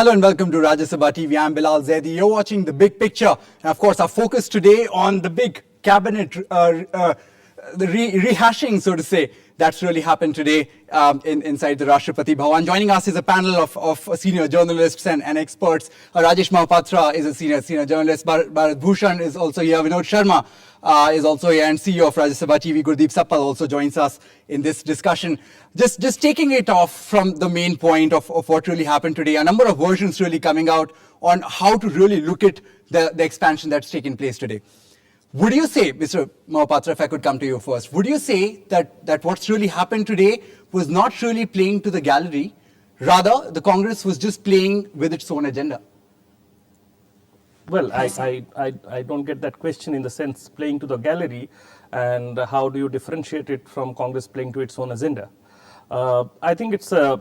Hello and welcome to Rajya Sabha TV. I'm Bilal Zaidi. You're watching The Big Picture. And of course, our focus today on the big cabinet, the rehashing, so to say, that's really happened today inside the Rashtrapati Bhavan. Joining us is a panel of senior journalists and experts. Rajesh Mahapatra is a senior journalist. Bharat Bhushan is also here. Vinod Sharma is also here, and CEO of Rajya Sabha TV, Gurdeep Sappal, also joins us in this discussion. Just taking it off from the main point of what really happened today, a number of versions really coming out on how to really look at the expansion that's taken place today. Would you say, Mr. Mahapatra, if I could come to you first, would you say that what's really happened today was not really playing to the gallery, rather the Congress was just playing with its own agenda? Well, I don't get that question in the sense playing to the gallery, and how do you differentiate it from Congress playing to its own agenda? I think it's no,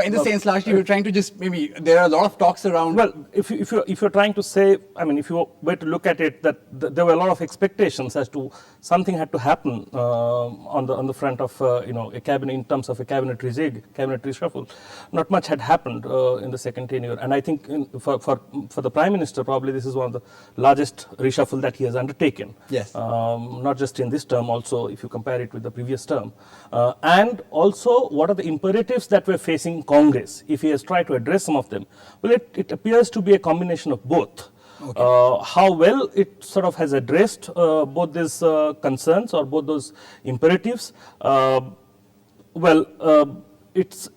in the sense largely we're trying to just maybe there are a lot of talks around. Well, if you're trying to say, I mean, if you were to look at it, that there were a lot of expectations as to something had to happen on the front of a cabinet in terms of a cabinet reshuffle. Not much had happened in the second tenure, and I think for the Prime Minister probably this is one of the largest reshuffle that he has undertaken. Yes. Not just in this term, also if you compare it with the previous term, and also what are the imperatives that were facing Congress, if he has tried to address some of them? Well, it appears to be a combination of both. Okay. How well it sort of has addressed both these concerns or both those imperatives, it's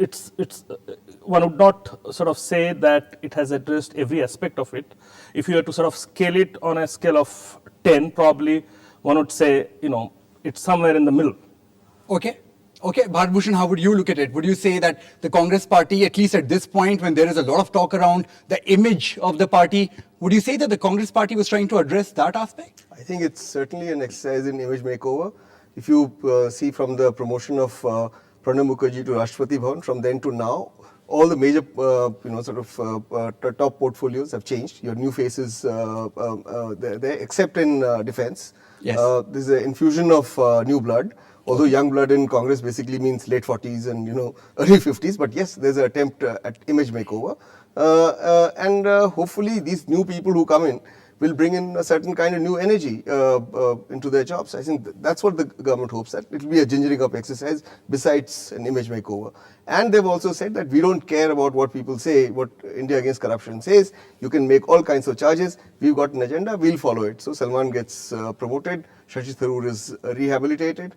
one would not sort of say that it has addressed every aspect of it. If you were to sort of scale it on a scale of 10, probably one would say, it's somewhere in the middle. Okay. Okay, Bharat Bhushan, how would you look at it? Would you say that the Congress party, at least at this point when there is a lot of talk around the image of the party, would you say that the Congress party was trying to address that aspect? I think it's certainly an exercise in image makeover. If you see from the promotion of Pranab Mukherjee to Rashtrapati Bhavan, from then to now, all the major, top portfolios have changed. Your new faces there, except in defense. Yes. There's an infusion of new blood. Although young blood in Congress basically means late 40s and early 50s, but yes, there's an attempt at image makeover, and hopefully these new people who come in will bring in a certain kind of new energy into their jobs. I think that's what the government hopes, that it will be a gingering up exercise besides an image makeover. And they've also said that we don't care about what people say, what India Against Corruption says. You can make all kinds of charges. We've got an agenda. We'll follow it. So Salman gets promoted. Shashi Tharoor is rehabilitated.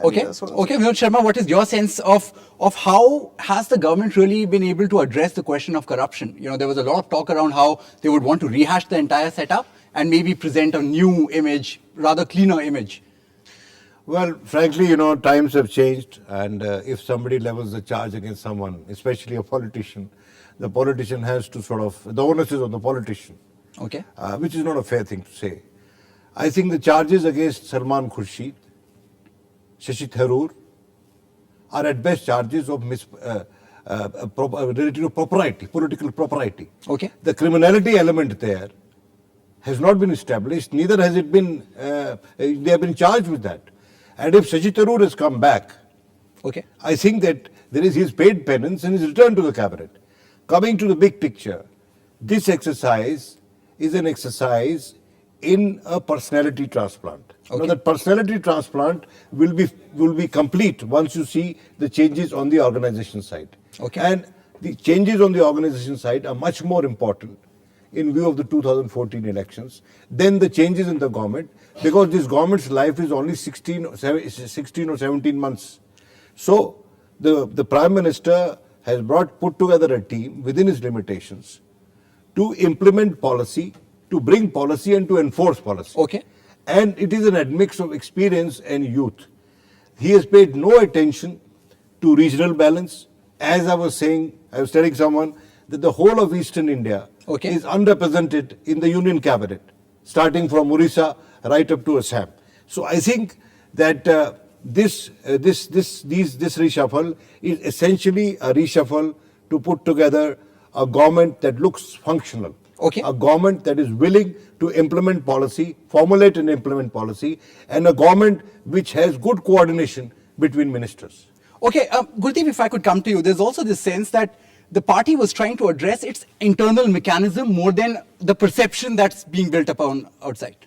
Okay, Vinod Sharma, what is your sense of how has the government really been able to address the question of corruption? There was a lot of talk around how they would want to rehash the entire setup and maybe present a new image, rather cleaner image. Well, frankly, times have changed, and if somebody levels the charge against someone, especially a politician, the politician has to the onus is on the politician. Okay. Which is not a fair thing to say. I think the charges against Salman Khurshid, Shashi Tharoor are at best charges of related to propriety, political propriety. Okay. The criminality element there has not been established, neither has it been, they have been charged with that. And if Shashi Tharoor has come back, okay, I think that he's paid penance and he's returned to the cabinet. Coming to the big picture, this exercise is an exercise in a personality transplant. Okay. Now that personality transplant will be complete once you see the changes on the organization side. Okay. And the changes on the organization side are much more important in view of the 2014 elections than the changes in the government, because this government's life is only 16 or 17 months. So the Prime Minister has put together a team within his limitations to implement policy, to bring policy and to enforce policy. Okay. And it is an admix of experience and youth. He has paid no attention to regional balance. As I was telling someone that the whole of Eastern India is underrepresented in the Union Cabinet, starting from Orissa right up to Assam. So I think that this reshuffle is essentially a reshuffle to put together a government that looks functional. Okay. A government that is willing to implement policy, formulate and implement policy, and a government which has good coordination between ministers. Okay, Gurdeep, if I could come to you, there's also this sense that the party was trying to address its internal mechanism more than the perception that's being built upon outside.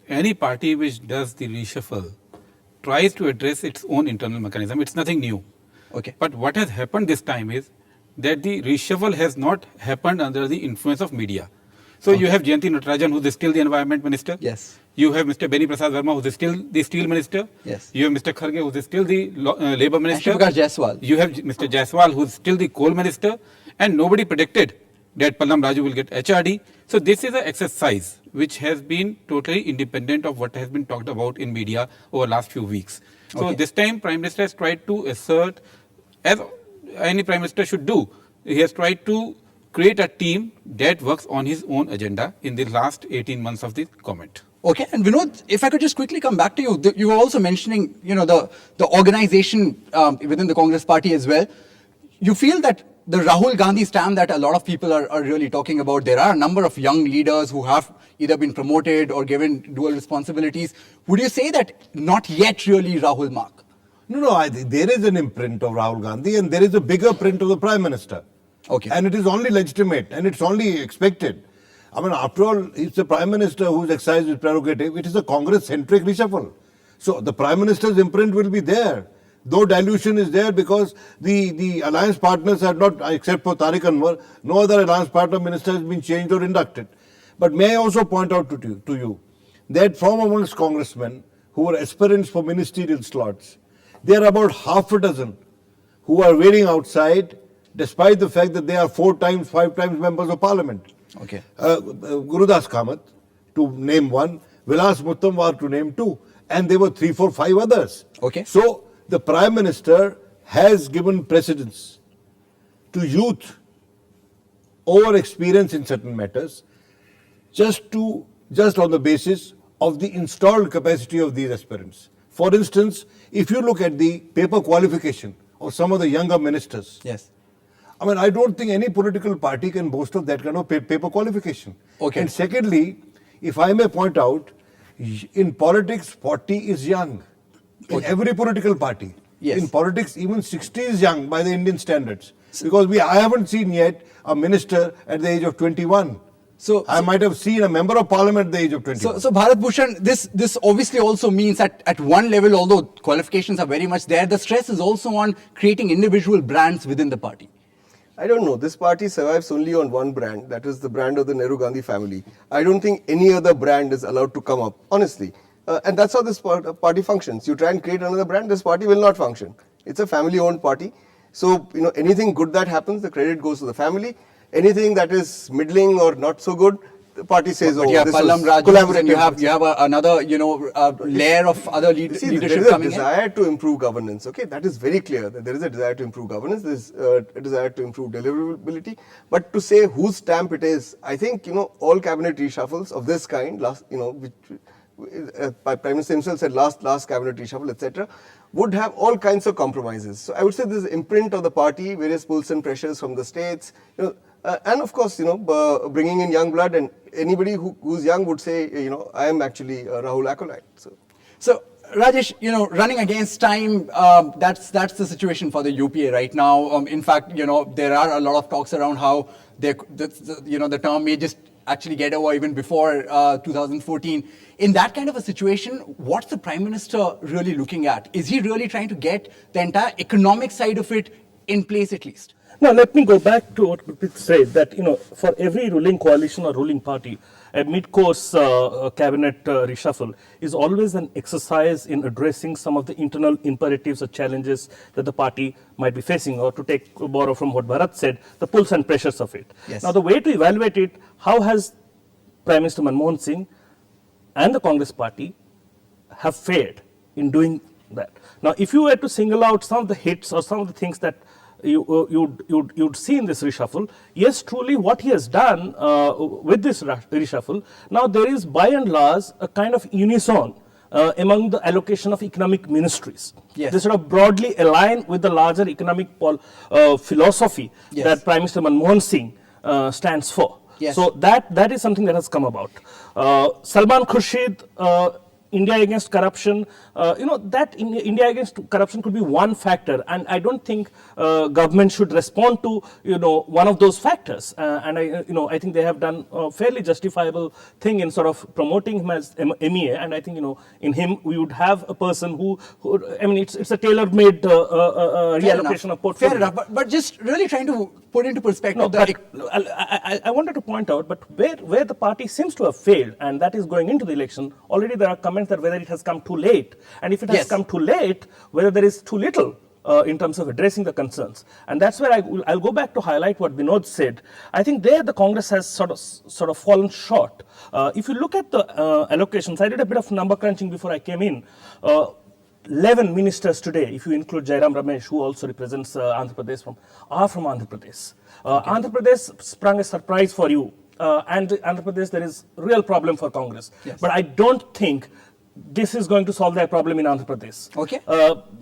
Any party which does the reshuffle tries to address its own internal mechanism. It's nothing new. Okay. But what has happened this time is that the reshuffle has not happened under the influence of media. So you have Jayanti Natarajan, who is still the environment minister. Yes. You have Mr. Beni Prasad Verma, who is still the steel minister. Yes. You have Mr. Kharge, who is still the labor minister. And Shivprakash Jaiswal. You have Mr. Jaiswal, who is still the coal minister. And nobody predicted that Pallam Raju will get HRD. So this is an exercise which has been totally independent of what has been talked about in media over the last few weeks. So Okay. this time Prime Minister has tried to assert, as any Prime Minister should do, he has tried to create a team that works on his own agenda in the last 18 months of the comment. Okay, and Vinod, if I could just quickly come back to you, you were also mentioning, the organization within the Congress party as well. You feel that the Rahul Gandhi stamp that a lot of people are really talking about, there are a number of young leaders who have either been promoted or given dual responsibilities. Would you say that not yet really Rahul mark? No, I think there is an imprint of Rahul Gandhi and there is a bigger print of the Prime Minister. Okay. And it is only legitimate and it's only expected. I mean, after all, it's the Prime Minister who's exercised his prerogative. It is a Congress-centric reshuffle. So the Prime Minister's imprint will be there. No dilution is there because the alliance partners have not, except for Tariq Anwar, no other alliance partner minister has been changed or inducted. But may I also point out to you that from amongst congressmen who are aspirants for ministerial slots, there are about half a dozen who are waiting outside despite the fact that they are 4 times, 5 times members of parliament. Okay. Gurudas Kamath, to name one, Vilas Muttamwar to name 2, and there were 3, 4, 5 others. Okay. So the Prime Minister has given precedence to youth over experience in certain matters, just on the basis of the installed capacity of these aspirants. For instance, if you look at the paper qualification of some of the younger ministers, Yes. I mean, I don't think any political party can boast of that kind of paper qualification. Okay. And secondly, if I may point out, in politics, 40 is young. In every political party. Yes. In politics, even 60 is young by the Indian standards. Because I haven't seen yet a minister at the age of 21. So I might have seen a member of parliament at the age of 21. So Bharat Bhushan, this obviously also means that at one level, although qualifications are very much there, the stress is also on creating individual brands within the party. I don't know. This party survives only on one brand. That is the brand of the Nehru Gandhi family. I don't think any other brand is allowed to come up, honestly. And that's how this party functions. You try and create another brand, this party will not function. It's a family-owned party. So, anything good that happens, the credit goes to the family. Anything that is middling or not so good, the party says, But yeah, this Pallam was Raju, collaborative. and you have another, layer of other See, leadership there is a coming in. desire to improve governance. Okay, that is very clear. That there is a desire to improve governance. There is a desire to improve deliverability. But to say whose stamp it is, I think all cabinet reshuffles of this kind, which Prime Minister himself said last cabinet reshuffle, etc., would have all kinds of compromises. So I would say this imprint of the party, various pulls and pressures from the states, and of course, bringing in young blood, and anybody who's young would say, I am actually a Rahul acolyte. So Rajesh, running against time, that's the situation for the UPA right now. In fact, there are a lot of talks around how the term may just actually get over even before 2014. In that kind of a situation, what's the Prime Minister really looking at? Is he really trying to get the entire economic side of it in place at least? Now, let me go back to what Gurpreet said, that, for every ruling coalition or ruling party, a mid-course cabinet reshuffle is always an exercise in addressing some of the internal imperatives or challenges that the party might be facing, or to borrow from what Bharat said, the pulls and pressures of it. Yes. Now, the way to evaluate it, how has Prime Minister Manmohan Singh and the Congress party have fared in doing that? Now, if you were to single out some of the hits or some of the things that you'd see in this reshuffle, yes, truly what he has done with this reshuffle, now there is by and large a kind of unison among the allocation of economic ministries. Yes. They sort of broadly align with the larger economic philosophy Yes. that Prime Minister Manmohan Singh stands for. Yes. So that is something that has come about. Salman Khurshid India against corruption, that India against corruption could be one factor, and I don't think government should respond to one of those factors. And I think they have done a fairly justifiable thing in sort of promoting him as MEA, and I think in him we would have a person who I mean it's a tailor-made reallocation of portfolio. Fair enough, but just really trying to put into perspective. No, but I wanted to point out, but where the party seems to have failed, and that is going into the election, already there are comments that whether it has come too late, and if it has come too late, whether there is too little in terms of addressing the concerns. And that's where I'll go back to highlight what Vinod said. I think there the Congress has sort of fallen short. If you look at the allocations, I did a bit of number crunching before I came in. 11 ministers today, if you include Jairam Ramesh, who also represents Andhra Pradesh, are from Andhra Pradesh. Andhra Pradesh sprung a surprise for you. And Andhra Pradesh, there is real problem for Congress. Yes. But I don't think this is going to solve their problem in Andhra Pradesh. Okay.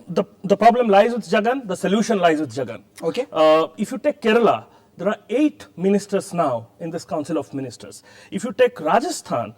The problem lies with Jagan, the solution lies with Jagan. Okay. If you take Kerala, there are 8 ministers now in this Council of Ministers. If you take Rajasthan,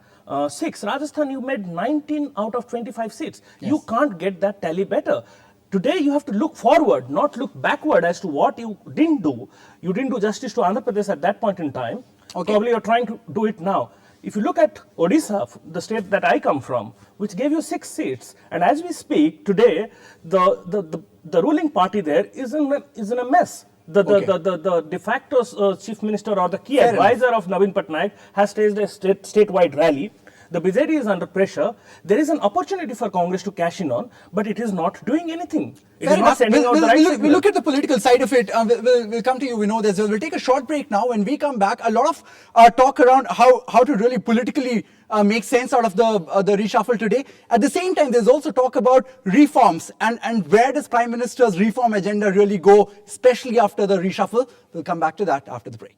6. Rajasthan, you made 19 out of 25 seats. Yes. You can't get that tally better. Today, you have to look forward, not look backward as to what you didn't do. You didn't do justice to Andhra Pradesh at that point in time. Okay. Probably you're trying to do it now. If you look at Odisha, the state that I come from, which gave you 6 seats, and as we speak today, the ruling party there is in a mess. The de facto chief minister or the key advisor of Navin Patnaik has staged a statewide rally. The BJD is under pressure. There is an opportunity for Congress to cash in on, but it is not doing anything. It Fair is not enough. sending out the right signal. We'll look at the political side of it. We'll come to you, Vinod, as well. We'll take a short break now. When we come back, a lot of talk around how to really politically make sense out of the reshuffle today. At the same time, there's also talk about reforms and where does Prime Minister's reform agenda really go, especially after the reshuffle. We'll come back to that after the break.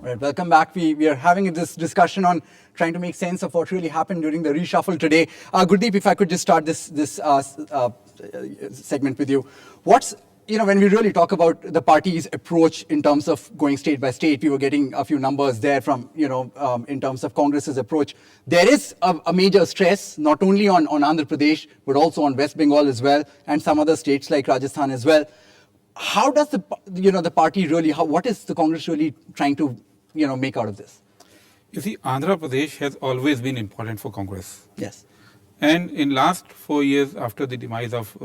Right, welcome back. We are having this discussion on trying to make sense of what really happened during the reshuffle today. Gurdeep, if I could just start this segment with you. When we really talk about the party's approach in terms of going state by state, we were getting a few numbers there from, in terms of Congress's approach. There is a major stress, not only on Andhra Pradesh, but also on West Bengal as well, and some other states like Rajasthan as well. How does the party really, what is the Congress really trying to, make out of this? You see, Andhra Pradesh has always been important for Congress. Yes. And in last 4 years after the demise of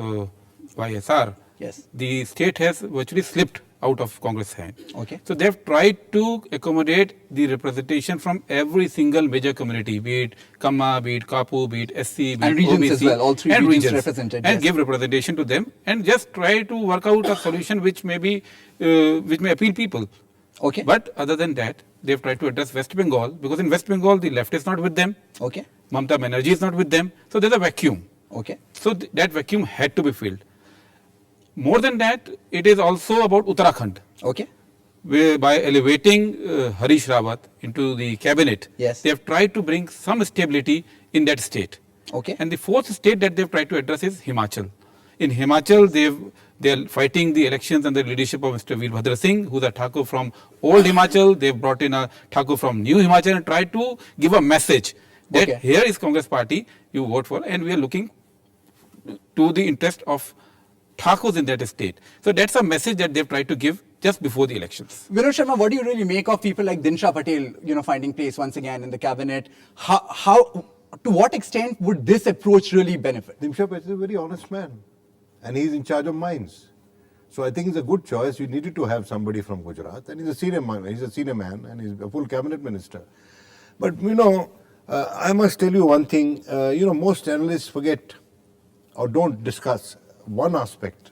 YSR, Yes. the state has virtually slipped out of Congress' hand. Okay. So they have tried to accommodate the representation from every single major community, be it Kamma, be it Kapu, be it SC, be And it regions OBC, as well, all 3 and regions represented, and yes. give representation to them, and just try to work out a solution which may appeal people. Okay. But other than that, they have tried to address West Bengal, because in West Bengal the left is not with them. Okay. Mamata Banerjee is not with them. So there's a vacuum. Okay. So that vacuum had to be filled. More than that, it is also about Uttarakhand. Okay. Where by elevating Harish Rawat into the cabinet, Yes. they have tried to bring some stability in that state. Okay. And the fourth state that they have tried to address is Himachal. In Himachal, they are fighting the elections under the leadership of Mr. Veerbhadra Singh, who is a Thakur from old Himachal. They have brought in a Thakur from new Himachal and tried to give a message that Okay. here is Congress party, you vote for, and we are looking to the interest of Thakurs in that state. So that's a message that they've tried to give just before the elections. Vinod Sharma, what do you really make of people like Dinsha Patel, finding place once again in the cabinet? How to what extent would this approach really benefit? Dimsha Patel is a very honest man, and he's in charge of mines. So I think it's a good choice. You needed to have somebody from Gujarat, and he's a senior man, and he's a full cabinet minister. But I must tell you one thing. Most analysts forget or don't discuss one aspect.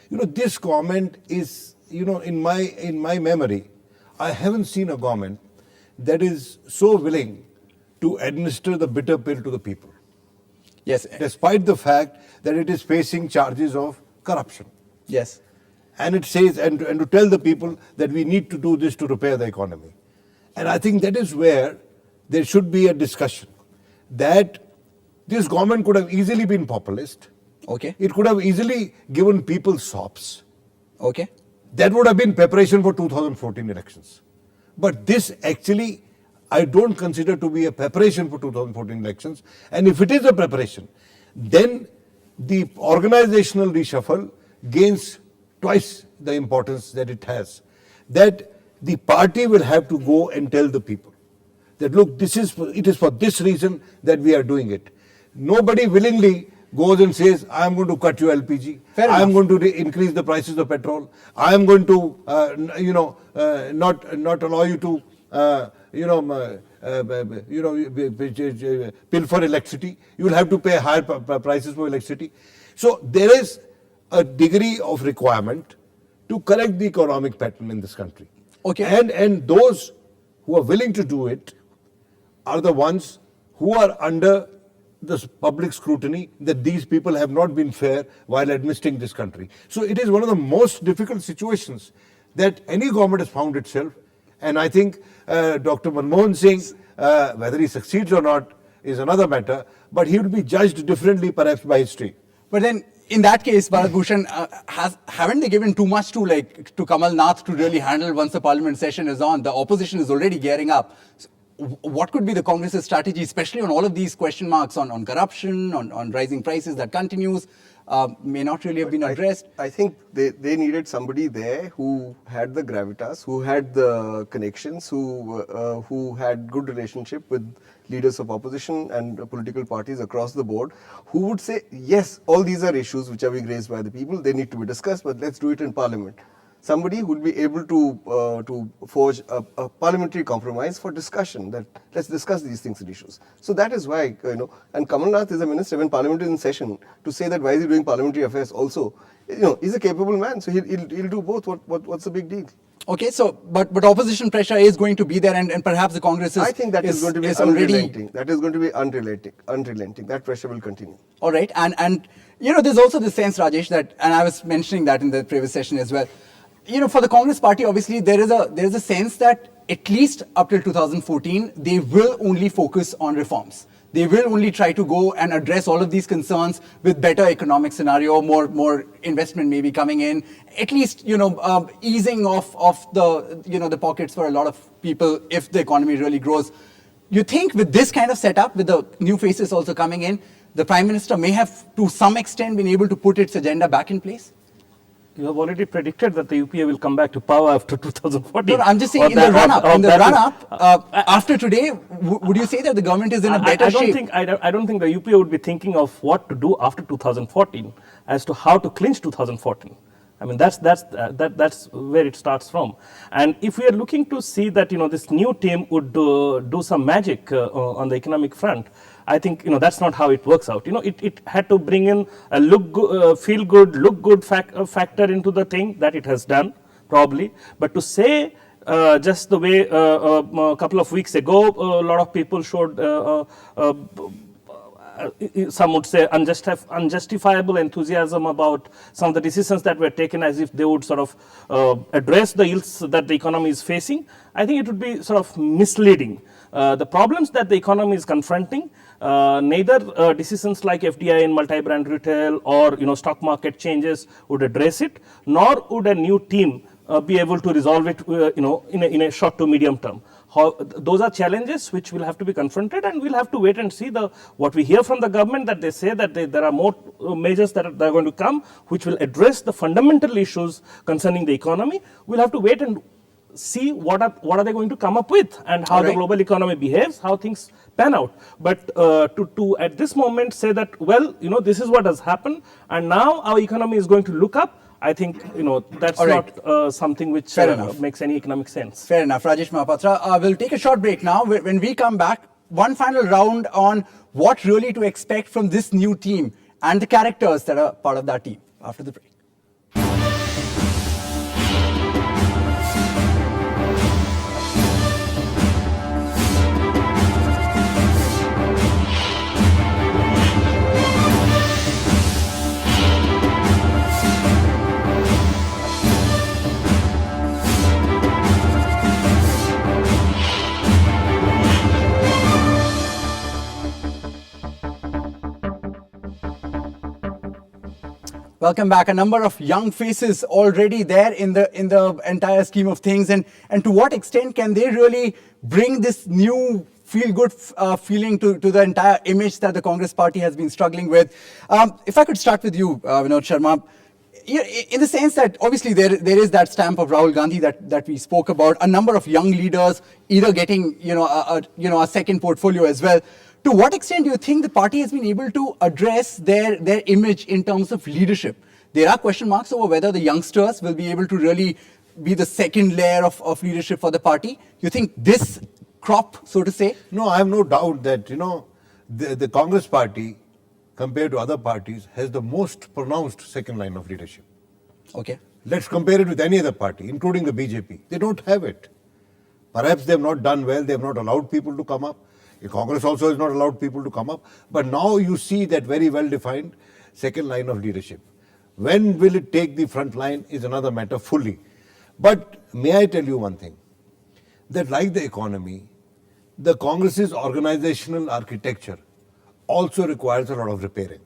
This government is, in my memory, I haven't seen a government that is so willing to administer the bitter pill to the people. Yes. Despite the fact that it is facing charges of corruption. Yes. And it says, and to tell the people that we need to do this to repair the economy. And I think that is where there should be a discussion that this government could have easily been populist. Okay. It could have easily given people sops. Okay. That would have been preparation for 2014 elections. But this actually, I don't consider to be a preparation for 2014 elections. And if it is a preparation, then the organizational reshuffle gains twice the importance that it has. That the party will have to go and tell the people that, look, it is for this reason that we are doing it. Nobody willingly goes and says, I am going to cut your LPG. I am going to increase the prices of petrol. I am going to, not allow you to, bill for electricity. You will have to pay higher prices for electricity. So there is a degree of requirement to correct the economic pattern in this country. Okay. And those who are willing to do it are the ones who are under the public scrutiny that these people have not been fair while administering this country. So it is one of the most difficult situations that any government has found itself. And I think Dr. Manmohan Singh, whether he succeeds or not is another matter, but he will be judged differently perhaps by history. But then, in that case, Bharat Bhushan, haven't they given too much to Kamal Nath to really handle once the parliament session is on? The opposition is already gearing up. So what could be the Congress's strategy, especially on all of these question marks on corruption, on rising prices that continues, may not really have been addressed? I think they needed somebody there who had the gravitas, who had the connections, who had good relationship with leaders of opposition and political parties across the board, who would say, yes, all these are issues which are being raised by the people, they need to be discussed, but let's do it in parliament. Somebody who would be able to forge a parliamentary compromise for discussion, that let's discuss these things and issues. So that is why, and Kamal Nath is a minister when parliament is in session, to say that why is he doing parliamentary affairs also, he's a capable man, so he'll do both. What's the big deal? Okay, so but opposition pressure is going to be there, and perhaps the Congress is. I think that is going to be unrelenting. That is going to be unrelenting. That pressure will continue. All right, and there's also the sense, Rajesh, that, and I was mentioning that in the previous session as well. For the Congress party, obviously there is a sense that at least up till 2014, they will only focus on reforms. They will only try to go and address all of these concerns with better economic scenario, more investment maybe coming in, at least, easing of the pockets for a lot of people if the economy really grows. You think with this kind of setup, with the new faces also coming in, the Prime Minister may have to some extent been able to put its agenda back in place? You have already predicted that the UPA will come back to power after 2014. No, I'm just saying, in the run-up, after today, would you say that the government is in a better shape? I don't think the UPA would be thinking of what to do after 2014 as to how to clinch 2014. I mean, that's where it starts from. And if we are looking to see that, this new team would do some magic on the economic front, I think, that's not how it works out. It had to bring in a feel good, look good factor into the thing that it has done, probably. But to say just the way a couple of weeks ago, a lot of people showed some would say unjustifiable enthusiasm about some of the decisions that were taken, as if they would sort of address the ills that the economy is facing. I think it would be sort of misleading. The problems that the economy is confronting, neither decisions like FDI in multi-brand retail or stock market changes would address it, nor would a new team be able to resolve it in a short to medium term. Those are challenges which will have to be confronted, and we'll have to wait and see what we hear from the government, that they say that there are more measures that are going to come which will address the fundamental issues concerning the economy. We'll have to wait and see what are they going to come up with, and how the global economy behaves, how things pan out. But to at this moment say that, well, this is what has happened and now our economy is going to look up, I think, that's not something which makes any economic sense. Fair enough. Rajesh Mahapatra, we'll take a short break now. When we come back, one final round on what really to expect from this new team and the characters that are part of that team after the break. Welcome back. A number of young faces already there in the entire scheme of things, and to what extent can they really bring this new feel-good feeling to the entire image that the Congress party has been struggling with? If I could start with you, Vinod Sharma, in the sense that obviously there is that stamp of Rahul Gandhi that we spoke about, a number of young leaders either getting a second portfolio as well. To what extent do you think the party has been able to address their image in terms of leadership? There are question marks over whether the youngsters will be able to really be the second layer of leadership for the party. You think this crop, so to say? No, I have no doubt that, the Congress party, compared to other parties, has the most pronounced second line of leadership. Okay. Let's compare it with any other party, including the BJP. They don't have it. Perhaps they have not done well, they have not allowed people to come up. Congress also has not allowed people to come up. But now you see that very well-defined second line of leadership. When will it take the front line is another matter fully. But may I tell you one thing? That like the economy, the Congress's organizational architecture also requires a lot of repairing.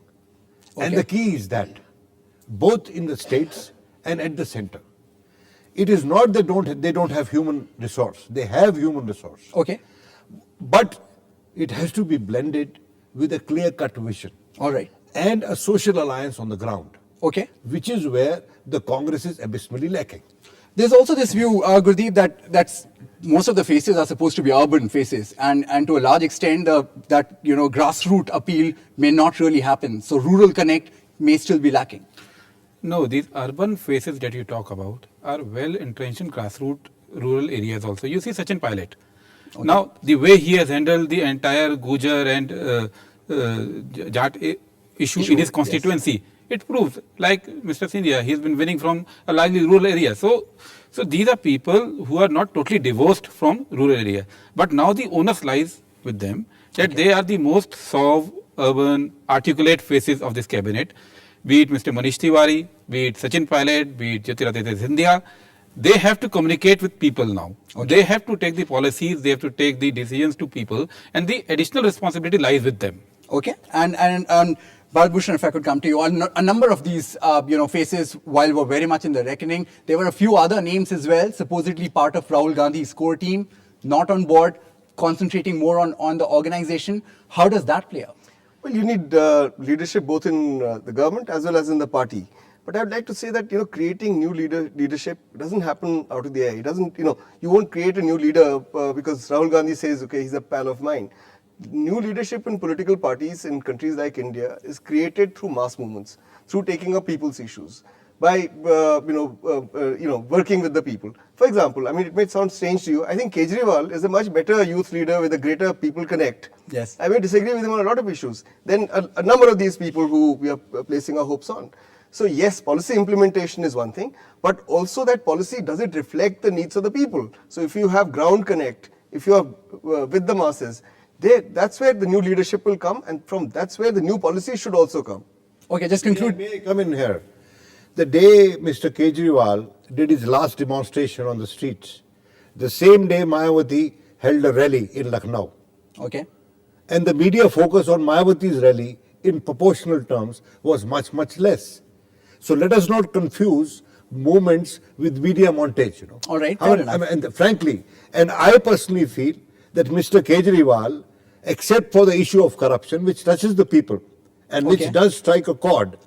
Okay. And the key is that, both in the states and at the center. It is not that they don't have human resource. They have human resource. Okay. But it has to be blended with a clear-cut vision. All right. And a social alliance on the ground. Okay. Which is where the Congress is abysmally lacking. There's also this view, Gurdeep, that's most of the faces are supposed to be urban faces, and to a large extent, that grassroots appeal may not really happen. So rural connect may still be lacking. No, these urban faces that you talk about are well entrenched in grassroots rural areas also. You see Sachin Pilot. Okay. Now, the way he has handled the entire Gujar and Jat issue in his constituency, yes. It proves, like Mr. Sindhia, he has been winning from a largely rural area. So these are people who are not totally divorced from rural area. But now the onus lies with them that they are the most suave, urban, articulate faces of this cabinet. Be it Mr. Manish Tiwari, be it Sachin Pilot, be it Jyotiraditya Scindia. They have to communicate with people now. Okay. They have to take the policies, they have to take the decisions to people, and the additional responsibility lies with them. Okay. And Balbhushan, if I could come to you, a number of these faces, while were very much in the reckoning, there were a few other names as well, supposedly part of Rahul Gandhi's core team, not on board, concentrating more on the organization. How does that play out? Well, you need leadership both in the government as well as in the party. But I would like to say that creating new leadership doesn't happen out of the air. It doesn't, you won't create a new leader because Rahul Gandhi says, okay, he's a pal of mine. New leadership in political parties in countries like India is created through mass movements, through taking up people's issues, by working with the people. For example, it may sound strange to you. I think Kejriwal is a much better youth leader with a greater people connect. Yes. I may disagree with him on a lot of issues than a number of these people who we are placing our hopes on. So yes, policy implementation is one thing, but also that policy, does it reflect the needs of the people? So if you have ground connect, if you are with the masses, that's where the new leadership will come, and that's where the new policy should also come. Okay, just conclude. May I come in here? The day Mr. Kejriwal did his last demonstration on the streets, the same day Mayawati held a rally in Lucknow. Okay. And the media focus on Mayawati's rally in proportional terms was much, much less. So let us not confuse movements with media montage. All right, fair enough. And frankly, and I personally feel that Mr. Kejriwal, except for the issue of corruption, which touches the people and which does strike a chord,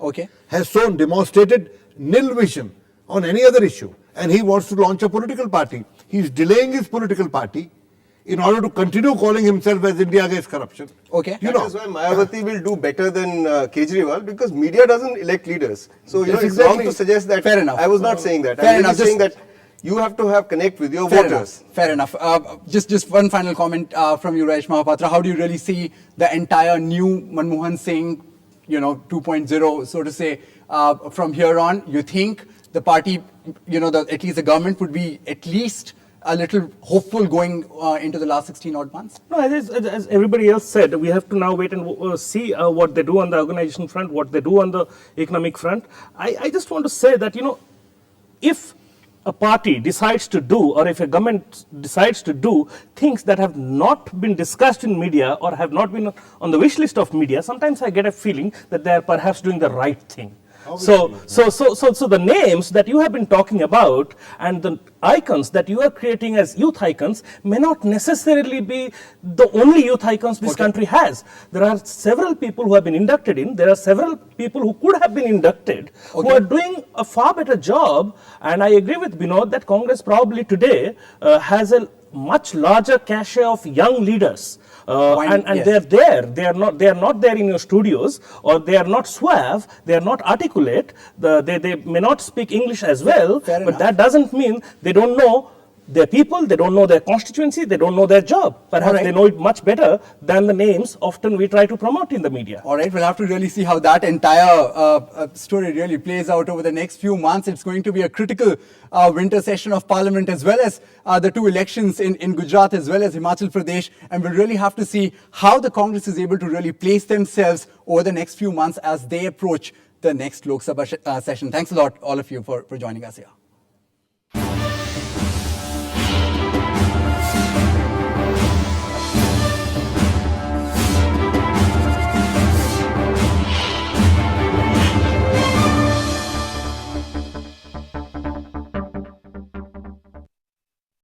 has demonstrated nil vision on any other issue. And he wants to launch a political party. He's delaying his political party in order to continue calling himself as India against corruption. Okay. That is why Mayawati will do better than Kejriwal, because media doesn't elect leaders. So Yes, it's exactly. wrong to suggest that. Fair enough. I was not saying that. Fair I'm enough. saying that you have to have connect with your Fair voters. enough. Fair enough. Just one final comment from you, Rajesh Mahapatra. How do you really see the entire new Manmohan Singh, 2.0, so to say, from here on? You think the party, at least the government would be at least a little hopeful going into the last 16 odd months? No, as everybody else said, we have to now wait and see what they do on the organization front, what they do on the economic front. I just want to say that, if a party decides to do, or if a government decides to do things that have not been discussed in media or have not been on the wish list of media, sometimes I get a feeling that they are perhaps doing the right thing. So the names that you have been talking about and the icons that you are creating as youth icons may not necessarily be the only youth icons this country has. There are several people who have been inducted in. There are several people who could have been inducted who are doing a far better job. And I agree with Binod that Congress probably today has a much larger cache of young leaders. And they're there. They are not there in your studios, or they are not suave. They are not articulate. They may not speak English as well. But that doesn't mean they don't know their people, they don't know their constituency, they don't know their job. Perhaps they know it much better than the names often we try to promote in the media. All right, we'll have to really see how that entire story really plays out over the next few months. It's going to be a critical winter session of Parliament, as well as the two elections in Gujarat as well as Himachal Pradesh. And we'll really have to see how the Congress is able to really place themselves over the next few months as they approach the next Lok Sabha session. Thanks a lot, all of you, for joining us here.